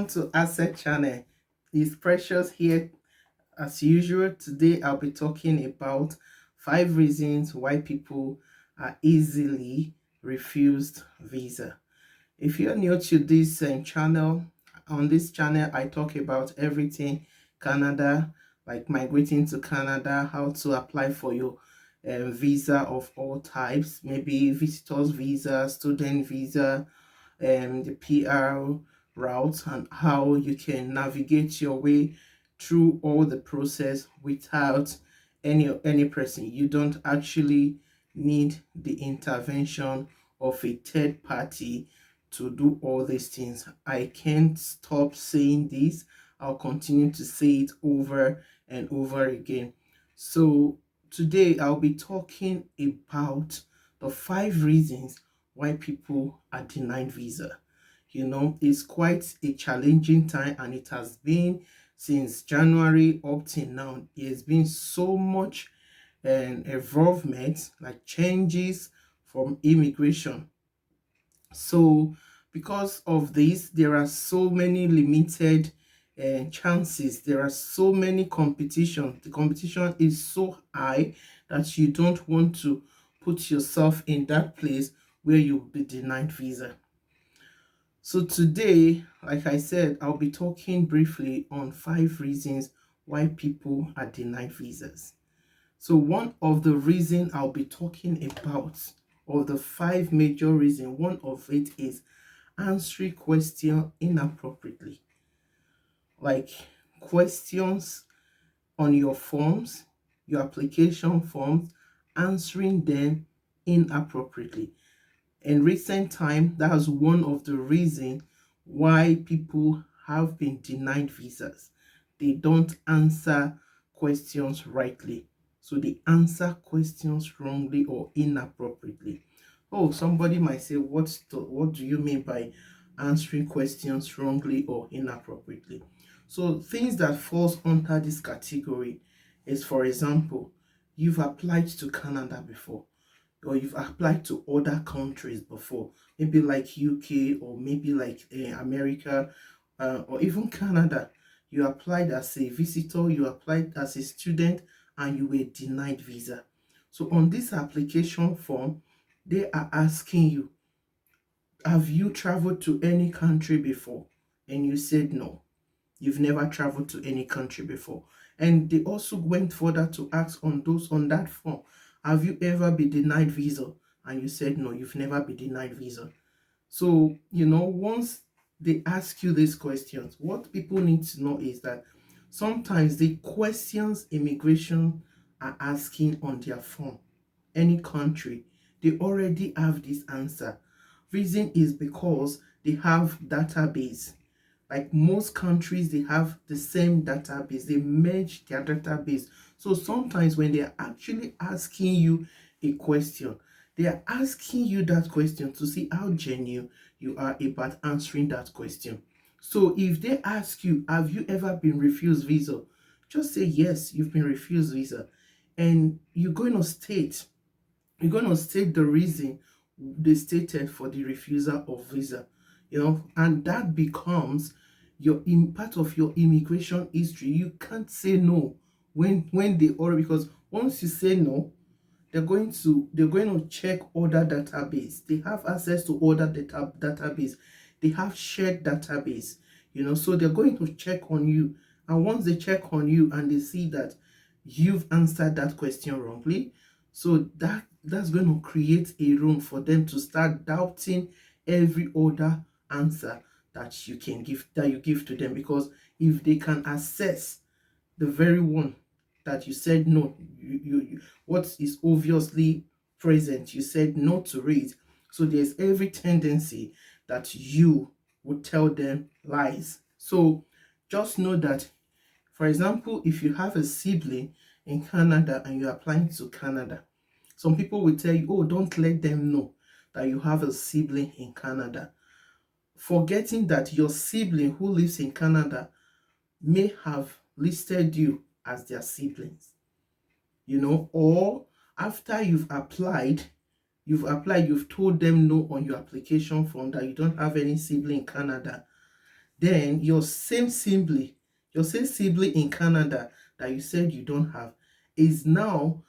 to Asset Channel. It's Precious here as usual. Today I'll be talking about 5 reasons why people are easily refused visa. If you're new to this channel, on this channel I talk about everything Canada, like migrating to Canada, how to apply for your visa of all types, maybe visitors visa, student visa, the PR route, and how you can navigate your way through all the process without any person. You don't actually need the intervention of a third party to do all these things. I can't stop saying this. I'll continue to say it over and over again. So today I'll be talking about the 5 reasons why people are denied visa. It's quite a challenging time, and it has been since January up till now. There's been so much involvement, like changes from immigration. So because of this, there are so many limited chances. There are so many competition. The competition is so high that you don't want to put yourself in that place where you'll be denied visa. So today, like I said, I'll be talking briefly on 5 reasons why people are denied visas. So one of the reasons I'll be talking about, or the 5 major reasons, one of it is answering question inappropriately. Like questions on your forms, your application forms, answering them inappropriately. In recent time, that's one of the reasons why people have been denied visas. They don't answer questions rightly. So they answer questions wrongly or inappropriately. Oh, somebody might say, what do you mean by answering questions wrongly or inappropriately? So things that falls under this category is, for example, you've applied to Canada before, or you've applied to other countries before, maybe like UK, or maybe like America, or even Canada. You applied as a visitor, you applied as a student, and you were denied visa. So on this application form, they are asking you, have you traveled to any country before? And you said no, you've never traveled to any country before. And they also went further to ask on that form, have you ever been denied visa? And you said no, you've never been denied visa. So once they ask you these questions, what people need to know is that sometimes the questions immigration are asking on their form, any country, they already have this answer. Reason is because they have database. Like most countries, they have the same database. They merge their database. So sometimes when they're actually asking you a question, they are asking you that question to see how genuine you are about answering that question. So if they ask you, have you ever been refused visa? Just say yes, you've been refused visa. And you're going to state the reason they stated for the refusal of visa, and that becomes your part of your immigration history. You can't say no when they order, because once you say no, they're going to check other database. They have access to other database. They have shared database, so they're going to check on you. And once they check on you and they see that you've answered that question wrongly, so that's going to create a room for them to start doubting every other answer that you give to them. Because if they can assess the very one that you said no, what is obviously present, you said no to it, so there's every tendency that you would tell them lies. So just know that, for example, if you have a sibling in Canada and you're applying to Canada, some people will tell you, oh, don't let them know that you have a sibling in Canada, forgetting that your sibling who lives in Canada may have listed you as their siblings, or after you've told them no on your application form that you don't have any sibling in Canada. Then your same sibling in Canada that you said you don't have is now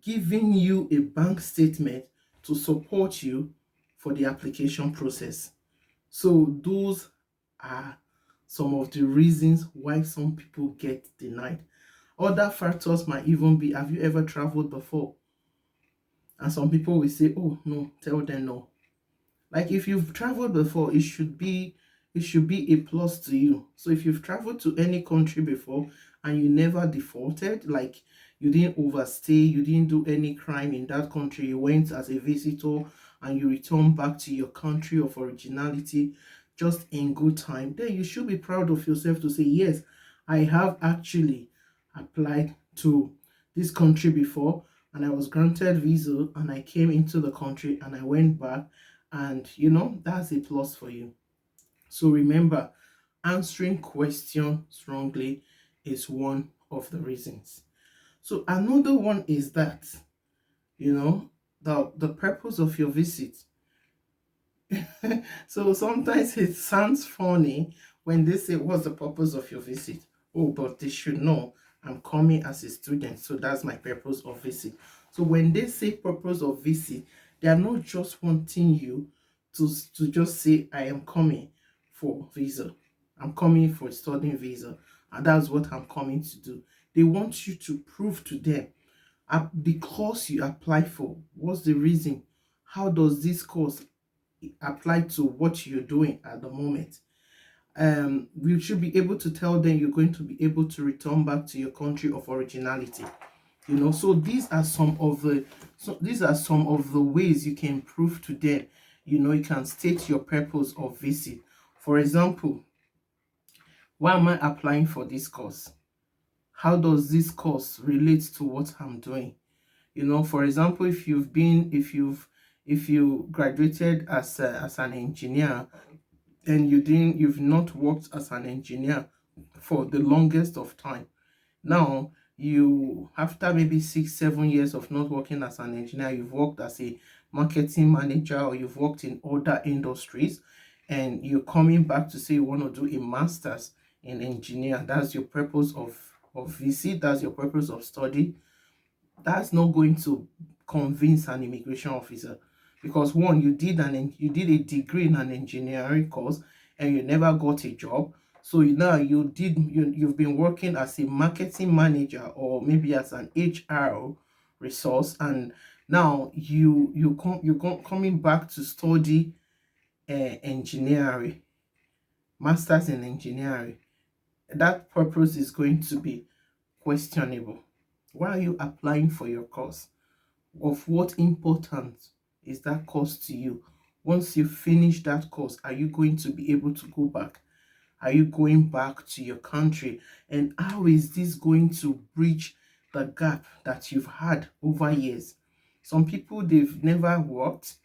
giving you a bank statement to support you for the application process. So those are some of the reasons why some people get denied. Other factors might even be, have you ever traveled before? And some people will say, oh no, tell them no. Like if you've traveled before, it should be a plus to you. So if you've traveled to any country before and you never defaulted, like you didn't overstay, you didn't do any crime in that country, you went as a visitor and you return back to your country of originality just in good time, then you should be proud of yourself to say, yes, I have actually applied to this country before and I was granted visa and I came into the country and I went back, and that's a plus for you. So remember, answering questions wrongly is one of the reasons. So another one is that the purpose of your visit. So sometimes it sounds funny when they say, what's the purpose of your visit? Oh, but they should know I'm coming as a student, so that's my purpose of visit. So when they say purpose of visit, they are not just wanting you to just say, I am coming for visa, I'm coming for studying visa, and that's what I'm coming to do. They want you to prove to them the course you apply for. What's the reason? How does this course apply to what you're doing at the moment? You should be able to tell them you're going to be able to return back to your country of originality. So these are some of the ways you can prove to them. You can state your purpose of visit. For example, why am I applying for this course? How does this course relate to what I'm doing? For example, if you graduated as an engineer and you've not worked as an engineer for the longest of time. Now, you, after maybe 6-7 years of not working as an engineer, you've worked as a marketing manager or you've worked in other industries, and you're coming back to say you want to do a master's in engineer. That's your purpose of visit, that's your purpose of study. That's not going to convince an immigration officer, because one, you did a degree in an engineering course and you never got a job. So now you've been working as a marketing manager or maybe as an HR resource, and now coming back to study engineering, masters in engineering. That purpose is going to be questionable. Why are you applying for your course? Of what importance is that course to you? Once you finish that course, are you going to be able to go back? Are you going back to your country? And how is this going to bridge the gap that you've had over years? Some people, they've never worked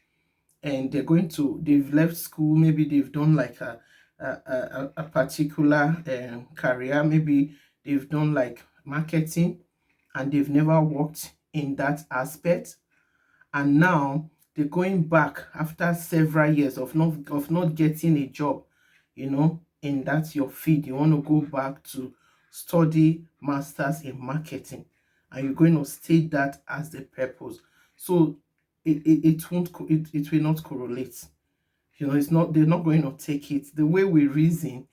and they've left school. Maybe they've done like a particular career. Maybe they've done like marketing and they've never worked in that aspect, and now they're going back after several years of not getting a job in that your field. You want to go back to study masters in marketing, and you're going to state that as the purpose. So it will not correlate. It's not, they're not going to take it. The way we reason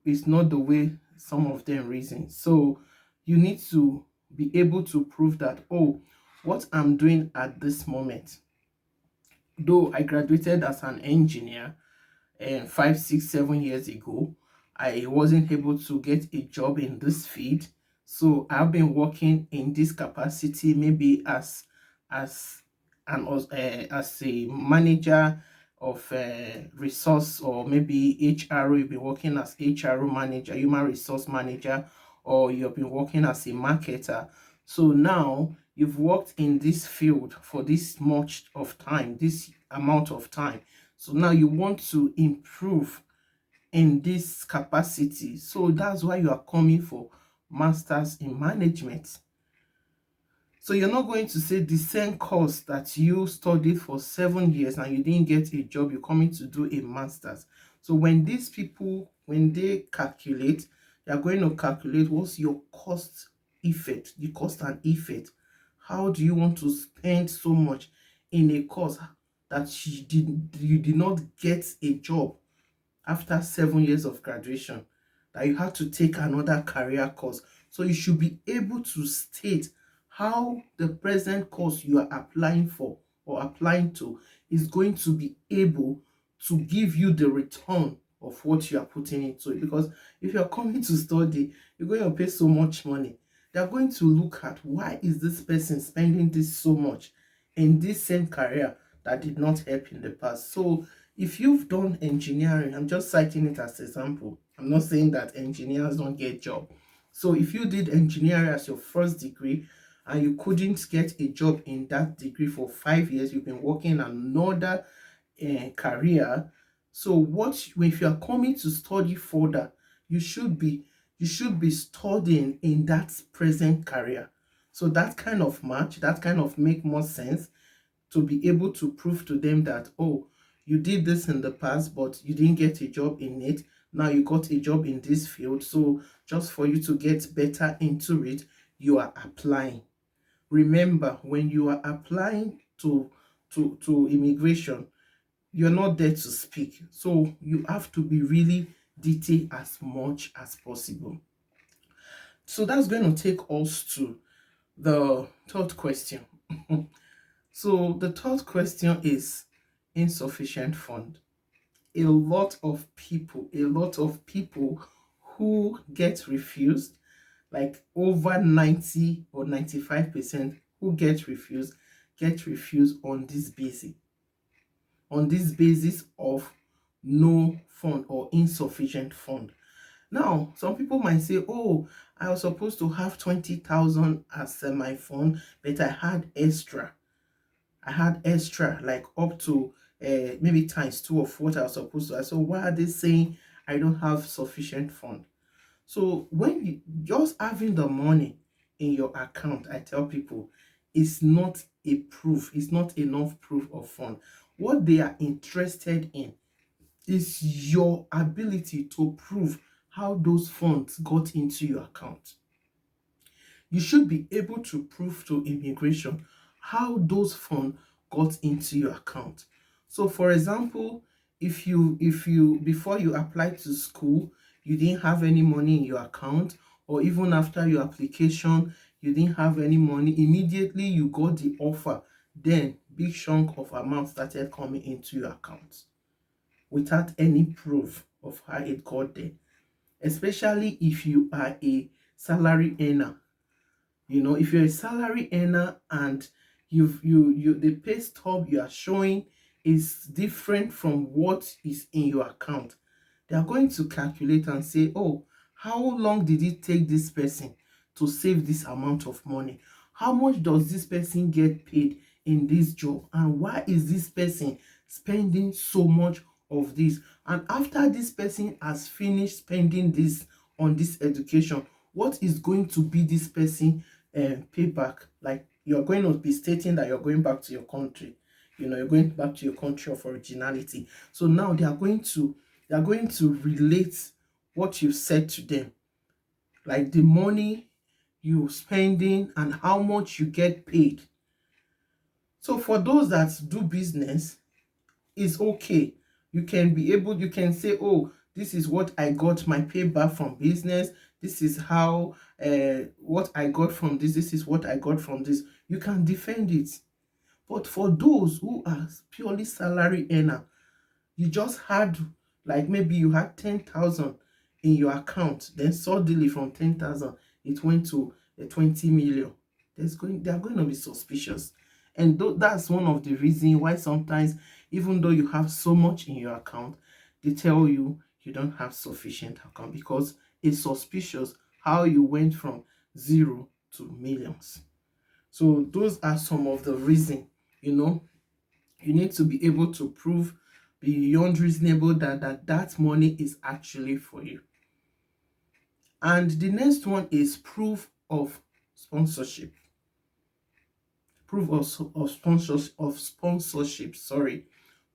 is not the way some of them reason. So you need to be able to prove that, oh, what I'm doing at this moment, though I graduated as an engineer and 5, 6, 7 years ago, I wasn't able to get a job in this field. So I've been working in this capacity, maybe as as a manager of resource, or maybe HR. You've been working as HR manager, human resource manager, or you've been working as a marketer. So now you've worked in this field for this much of time, this amount of time. So now you want to improve in this capacity. So that's why you are coming for masters in management. So you're not going to say the same course that you studied for 7 years and you didn't get a job, you're coming to do a master's. So when when they calculate, they are going to calculate what's your cost effect, the cost and effect. How do you want to spend so much in a course that you did not get a job after 7 years of graduation, that you had to take another career course? So you should be able to state how the present course you are applying for or applying to is going to be able to give you the return of what you are putting into it. Because if you're coming to study, you're going to pay so much money. They're going to look at, why is this person spending this so much in this same career that did not help in the past? So if you've done engineering, I'm just citing it as an example. I'm not saying that engineers don't get job. So if you did engineering as your first degree and you couldn't get a job in that degree for 5 years, you've been working another career. So if you are coming to study further, you should be studying in that present career. So that kind of match, that kind of make more sense, to be able to prove to them that, oh, you did this in the past, but you didn't get a job in it. Now you got a job in this field. So just for you to get better into it, you are applying. Remember, when you are applying to immigration, you're not there to speak. So you have to be really detailed as much as possible. So that's going to take us to the third question. So the third question is insufficient fund. A lot of people who get refused, like over 90 or 95% who get refused on this basis of no fund or insufficient fund. Now, some people might say, oh, I was supposed to have 20,000 as my fund, but I had extra, like up to maybe times 2 of what I was supposed to have. So why are they saying I don't have sufficient fund? So when you just having the money in your account, I tell people, it's not a proof, it's not enough proof of fund. What they are interested in is your ability to prove how those funds got into your account. You should be able to prove to immigration how those funds got into your account. So for example, if you before you applied to school, you didn't have any money in your account, or even after your application you didn't have any money, immediately you got the offer, then big chunk of amount started coming into your account without any proof of how it got there. Especially if you are a salary earner. If you're a salary earner and the pay stub you are showing is different from what is in your account, they are going to calculate and say, oh, how long did it take this person to save this amount of money? How much does this person get paid in this job? And why is this person spending so much of this? And after this person has finished spending this on this education, what is going to be this person payback? Like, you're going to be stating that you're going back to your country, you're going back to your country of originality. So now they are going to relate what you said to them, like the money you spending and how much you get paid. So for those that do business, it's okay. You can say, oh, this is what I got my payback from business. This is how what I got from this. This is what I got from this. You can defend it. But for those who are purely salary earner, you just had, like, maybe you had 10,000 in your account, then suddenly from 10,000 it went to 20 million. They are going to be suspicious. And that's one of the reasons why sometimes, even though you have so much in your account, they tell you you don't have sufficient account, because it's suspicious how you went from zero to millions. So those are some of the reasons. You need to be able to prove beyond reasonable that money is actually for you. And the next one is proof of sponsorship. Proof of sponsorship.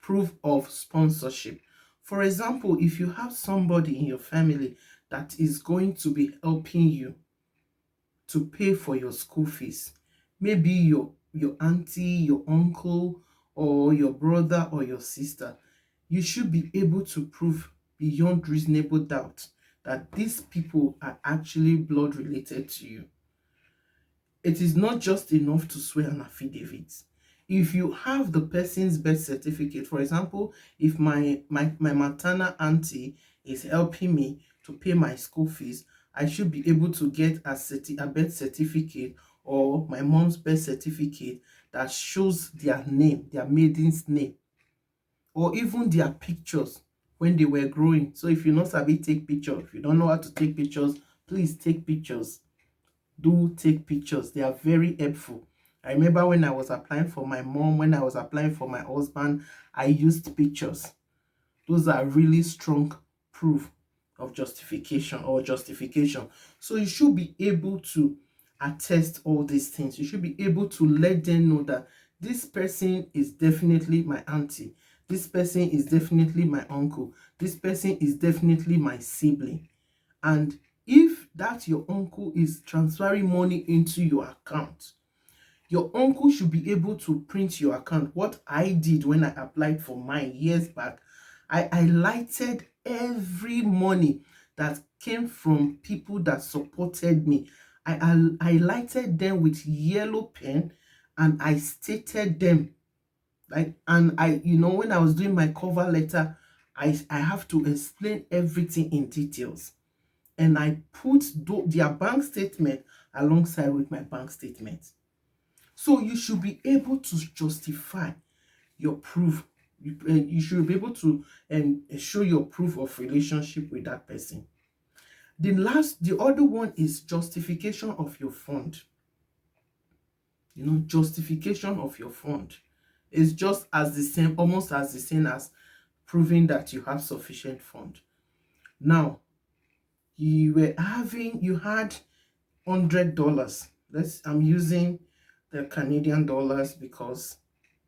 Proof of sponsorship. For example, if you have somebody in your family that is going to be helping you to pay for your school fees, maybe your auntie, your uncle, or your brother or your sister, you should be able to prove beyond reasonable doubt that these people are actually blood related to you. It is not just enough to swear an affidavit. If you have the person's birth certificate, for example, if my maternal auntie is helping me to pay my school fees, I should be able to get a birth certificate or my mom's birth certificate that shows their name, their maiden's name, or even their pictures when they were growing. So if you not sabi take picture, if you don't know how to take pictures, please take pictures. Do take pictures. They are very helpful. I remember when I was applying for my mom, when I was applying for my husband, I used pictures. Those are really strong proof of justification or justification. So you should be able to attest all these things. You should be able to let them know that this person is definitely my auntie. This person is definitely my uncle. This person is definitely my sibling. And if that your uncle is transferring money into your account, your uncle should be able to print your account. What I did when I applied for mine years back, I highlighted every money that came from people that supported me. I highlighted them with yellow pen and I stated them. And when I was doing my cover letter, I have to explain everything in details. And I put their bank statement alongside with my bank statement. So you should be able to justify your proof. You should be able to show your proof of relationship with that person. The other one is justification of your fund. Justification of your fund is just as the same, almost as the same as proving that you have sufficient fund. Now, you had $100. I'm using the Canadian dollars because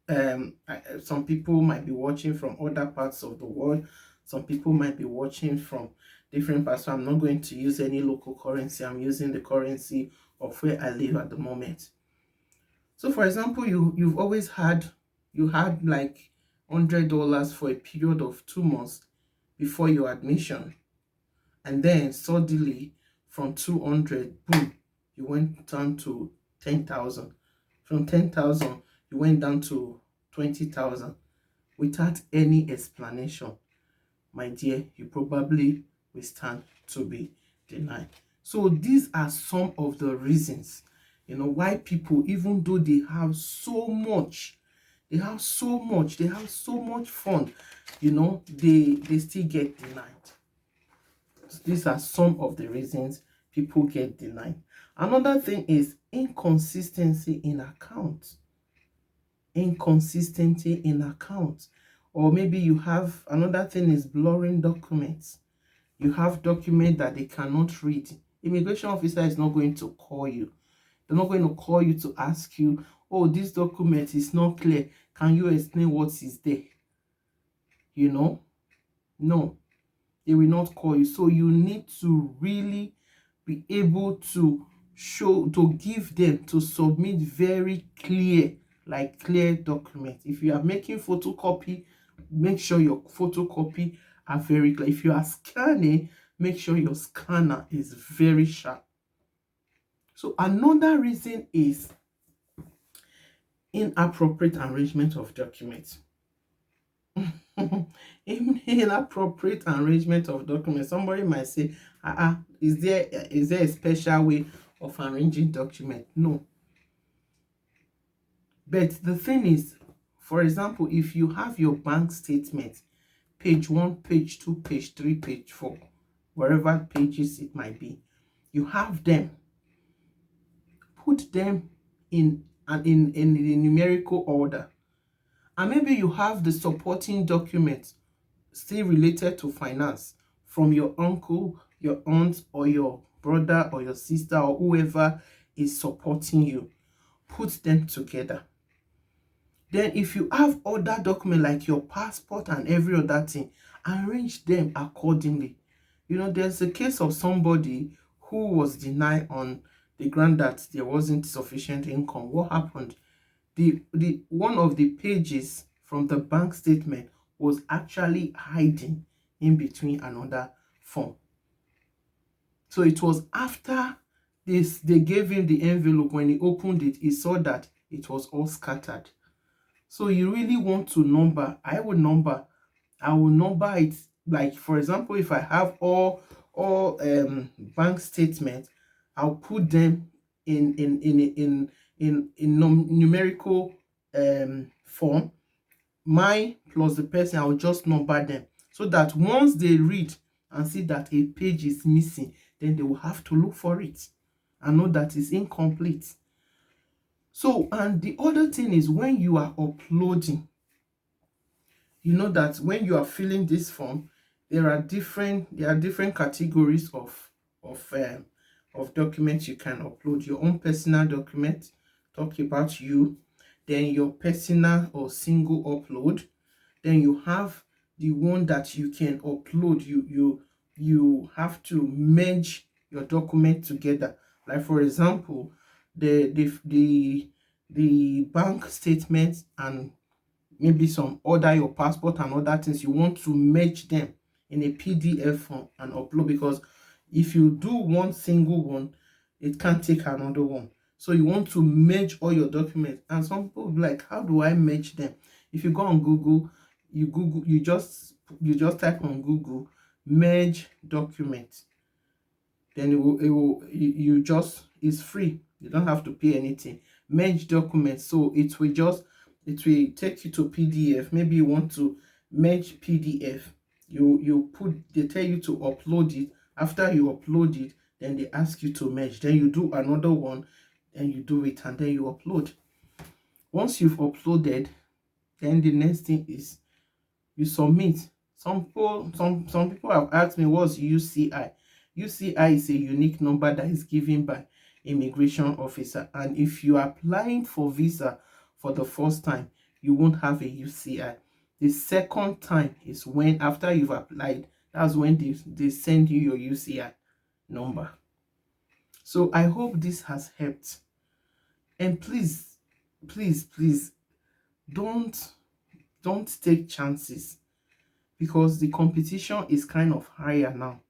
some people might be watching from other parts of the world. Some people might be watching from different parts. So I'm not going to use any local currency. I'm using the currency of where I live at the moment. So for example, you had like $100 for a period of 2 months before your admission. And then suddenly from 200, boom, you went down to 10,000. From 10,000, you went down to 20,000 without any explanation. My dear, you probably will stand to be denied. So these are some of the reasons, why people, even though they have so much, they have so much fun, they still get denied. These are some of the reasons people get denied. Another thing is inconsistency in accounts. Inconsistency in accounts. Or maybe you have another thing is blurring documents. You have documents that they cannot read. Immigration officer is not going to call you. They're not going to call you to ask you, oh, this document is not clear. Can you explain what is there? No, they will not call you. So you need to really be able to give them, to submit very clear documents. If you are making photocopy, make sure your photocopy are very clear. If you are scanning, make sure your scanner is very sharp. So another reason is inappropriate arrangement of documents. Inappropriate arrangement of documents. Somebody might say, is there a special way of arranging document? No. But the thing is, for example, if you have your bank statement, page 1, page 2, page 3, page 4, wherever pages it might be, you have them. Put them in the numerical order. And maybe you have the supporting documents still related to finance from your uncle, your aunt, or your brother, or your sister, or whoever is supporting you. Put them together. Then if you have other documents like your passport and every other thing, arrange them accordingly. There's a case of somebody who was denied on the ground that there wasn't sufficient income. What happened? The one of the pages from the bank statement was actually hiding in between another form. So it was after this they gave him the envelope. When he opened it, he saw that it was all scattered. So you really want to number. I will number it. Like, for example, if I have all bank statements, I'll put them in numerical form. Mine plus the person, I'll just number them, so that once they read and see that a page is missing, then they will have to look for it and know that it's incomplete. So, and the other thing is, when you are uploading, that when you are filling this form, there are different categories of documents you can upload. Your own personal document, talk about you, then your personal or single upload, then you have the one that you can upload. You have to merge your document together. Like, for example, the bank statement and maybe some other, your passport and other things, you want to merge them in a PDF form and upload, because if you do one single one, it can't take another one. So you want to merge all your documents. And some people will be like, how do I merge them? If you go on Google, you just type on Google merge document, then it's free. You don't have to pay anything. Merge document. So it will take you to PDF. Maybe you want to merge PDF. They tell you to upload it. After you upload it, then they ask you to merge. Then you do another one, and you do it, and then you upload. Once you've uploaded, then the next thing is you submit. Some people have asked me, what's UCI? UCI is a unique number that is given by immigration officer, and if you are applying for visa for the first time, you won't have a UCI. The second time is when, after you've applied, that's when they send you your UCI number. So I hope this has helped. And please don't take chances, because the competition is kind of higher now.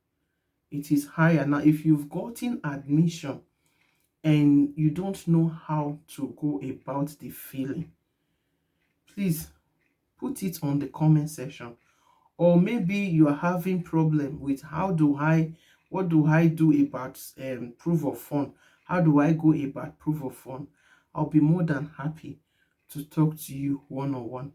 It is higher now. If you've gotten admission and you don't know how to go about the filling, please put it on the comment section. Or maybe you are having problem with what do I do about proof of fund? How do I go about proof of fund? I'll be more than happy to talk to you one-on-one.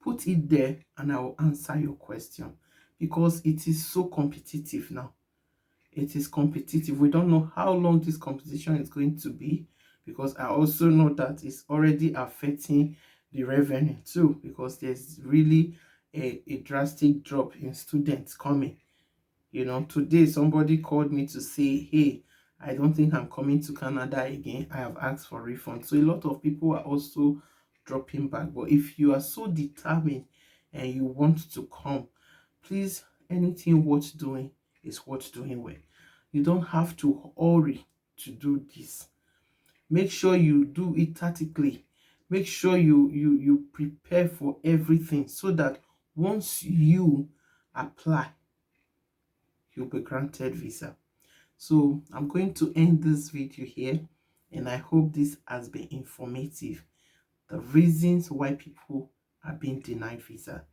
Put it there and I will answer your question, because it is so competitive now. It is competitive. We don't know how long this competition is going to be, because I also know that it's already affecting the revenue too, because there's really a drastic drop in students coming. Today somebody called me to say, hey, I don't think I'm coming to Canada again. I have asked for refund. So a lot of people are also dropping back. But if you are so determined and you want to come, please, anything worth doing is worth doing well. You don't have to hurry to do this. Make sure you do it tactically. Make sure you prepare for everything, so that once you apply, you'll be granted visa. So I'm going to end this video here, and I hope this has been informative. The reasons why people are being denied visa.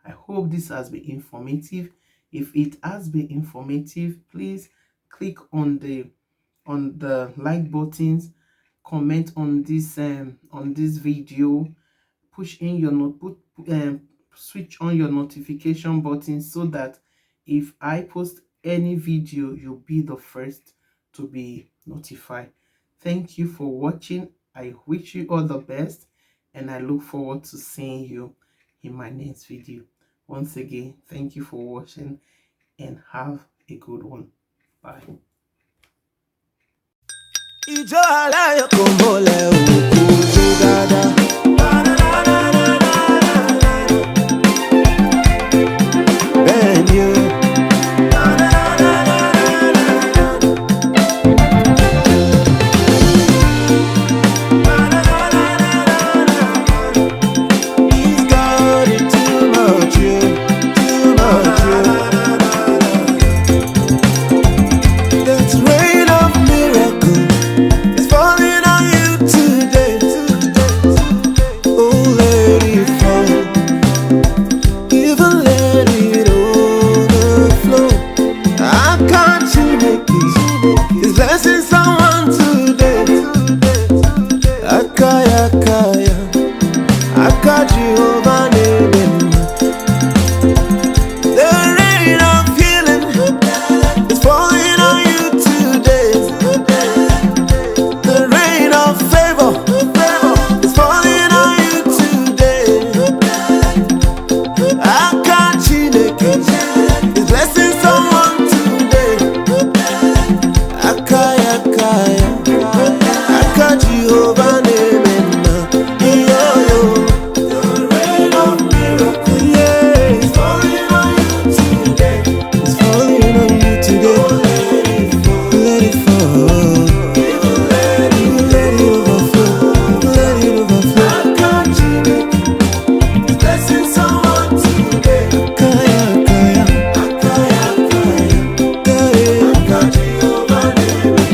I hope this has been informative. If it has been informative, please click on the like buttons, comment on this video, push in your switch on your notification button, so that if I post any video, you'll be the first to be notified. Thank you for watching. I wish you all the best, and I look forward to seeing you in my next video. Once again, thank you for watching, and have a good one. Bye. The rain of healing is falling on you today. The rain of favor is falling on you today. Akachineke is blessing someone today. Akaya kaya, Jehovah name. The rain of miracle, yeah, it's falling on you today. It's falling on you today. Let it fall. Let it overflow. Let it overflow. Akachineke is blessing someone today. Akaya kaya, Jehovah name.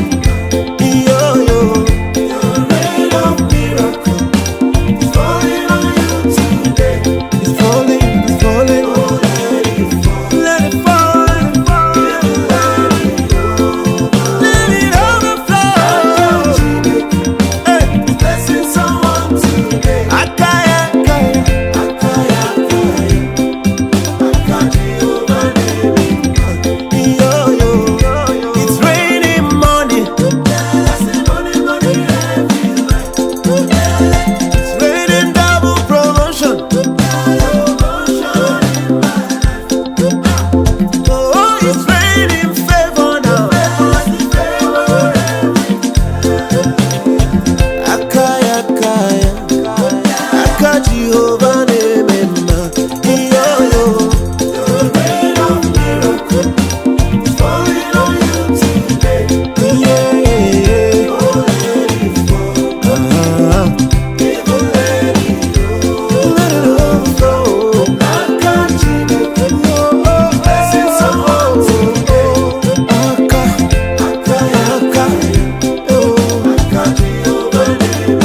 Jehovah name, the rain of miracle is falling on you today. Yeah. Let it overflow. Akachineke, blessing someone today. Jehovah name.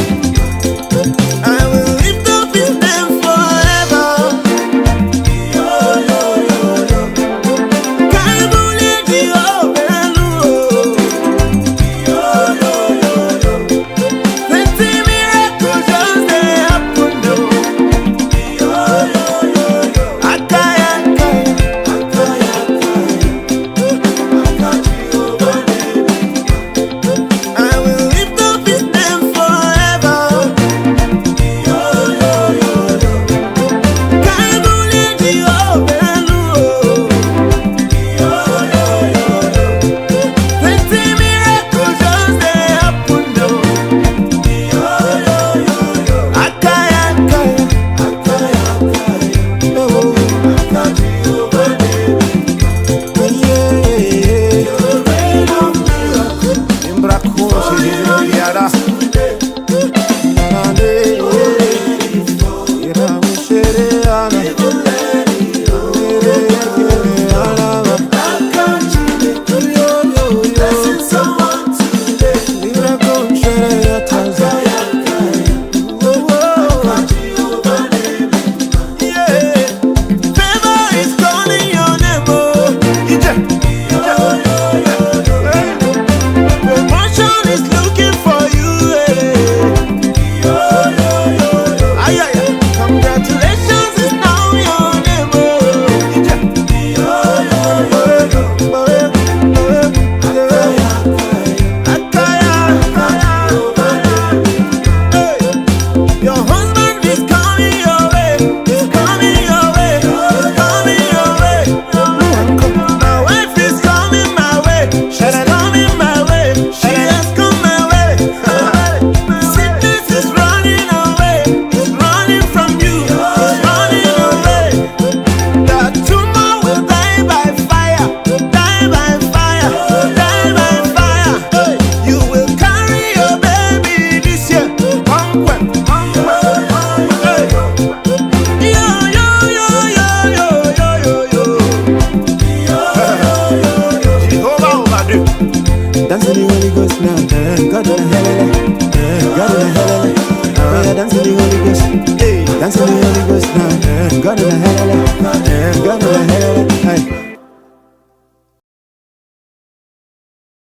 I will lift up his name forever. Kaibule Jehovah plenty miracles just dey happen, Akaya Jehovah name. I will lift up his name forever. Dance to the Holy Ghost now, God in the hell, God in the hell, oh yeah, dance to the Holy Ghost, hey, dance to the Holy Ghost now, God in the hell, God in the hell, hey.